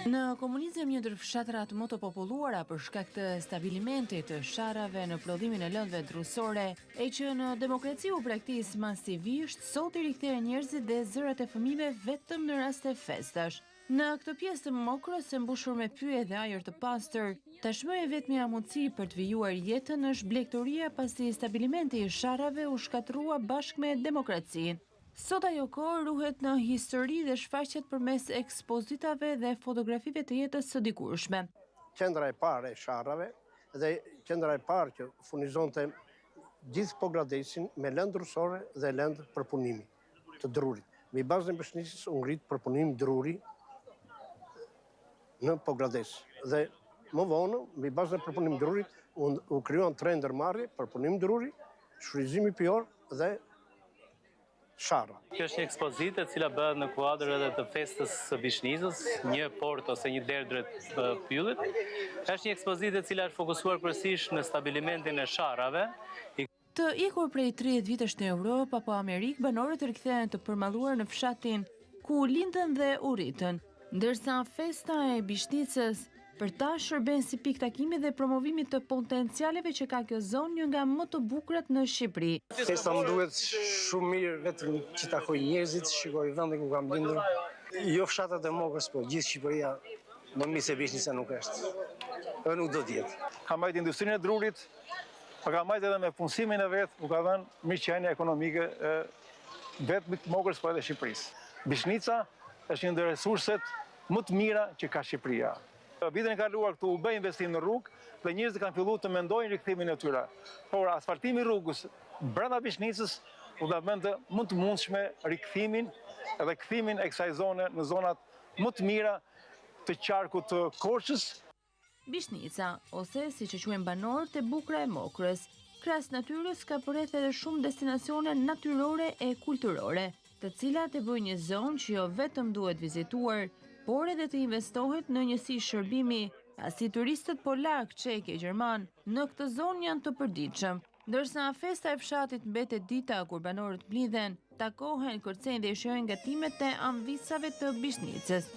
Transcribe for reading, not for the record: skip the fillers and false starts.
Në komunizëm një ndër fshatrat më të populluara për shkak të stabilimentit të sharrave në prodhimin e lëndëve drusore, e që në demokraci u praktis masivisht, sot i rikthehen njerëzit dhe zërat e fëmijëve vetëm në raste festash. Në këtë pjesë të Mokrës e mbushur me pyje dhe ajër të pastër, tashmë e vetmja mundësi për të vijuar jetën është blegtoria pasi stabilimenti i sharrave u shkatërrua bashkë me demokracinë. Sot ajo kohë ruhet në histori dhe shfaqet përmes ekspozitave dhe fotografive të jetës së dikurshme. Qendra e parë e sharrave dhe qendra e parë që furnizonte gjithë Pogradesin me lëndë drusore dhe lëndë përpunimi të drurit. Mbi bazën e mbështetjes u ngrit përpunimi druri në Pogrades dhe më vonë mbi bazën e përpunimit drurit u krijuan tre ndërmarrje, përpunimi druri, shfrytëzimi pijor dhe sharra. Kjo është një ekspozitë e cila bëhet në kuadër edhe të festës së Bishnicës, një port ose një derë drejt pyllit. Është një ekspozitë e cila është fokusuar kryesisht në stabilimentin e sharrave. Të ikur prej 30 vitesh në Europë apo Amerikë, banorët rikthehen të përmalluar në fshatin ku lindën dhe u rritën, ndërsa festa e Bishnicës për ta shërben si pikë takimi dhe promovimit të potencialeve që ka kjo zonë, një nga më të bukurat në Shqipëri. Festa më duhet shumë mirë vetëm që takoj njerëzit, shikoj vendin ku kam lindur. Jo fshatat e Mokrës, po gjithë Shqipëria, më mirë se Bishnica nuk është. Edhe nuk do të jetë. Ka mbajt industrinë e drurit, pa ka mbajt edhe me punësimin e vetë, u ka dhënë mirëqenie ekonomike vetë Mokrës, po edhe Shqipërisë. Bishnica është një ndër resurset më të mira që ka Shqipëria. Vitin e kaluar këtu u bë investim në rrugë dhe njerëzit kanë filluar të mendojnë rikthimin e tyre. Por asfaltimi i rrugës brenda Bishnicës u dha vend më të mundshme rikthimin edhe kthimin e kësaj zone në zonat më të mira të qarkut të Korçës. Bishnica, ose siç e quajnë banorët, e bukura e Mokrës, krahas natyrës ka përreth edhe shumë destinacione natyrore e kulturore, të cilat e bëjnë një zonë që jo vetëm duhet vizituar, por edhe të investohet në njësi shërbimi, pasi turistët polak, çek e gjerman në këtë zonë janë të përditshëm. Ndërsa festa e fshatit mbetet dita kur banorët mblidhen, takohen, kërcejnë dhe shijojnë gatimet e anvisave të Bishnicës.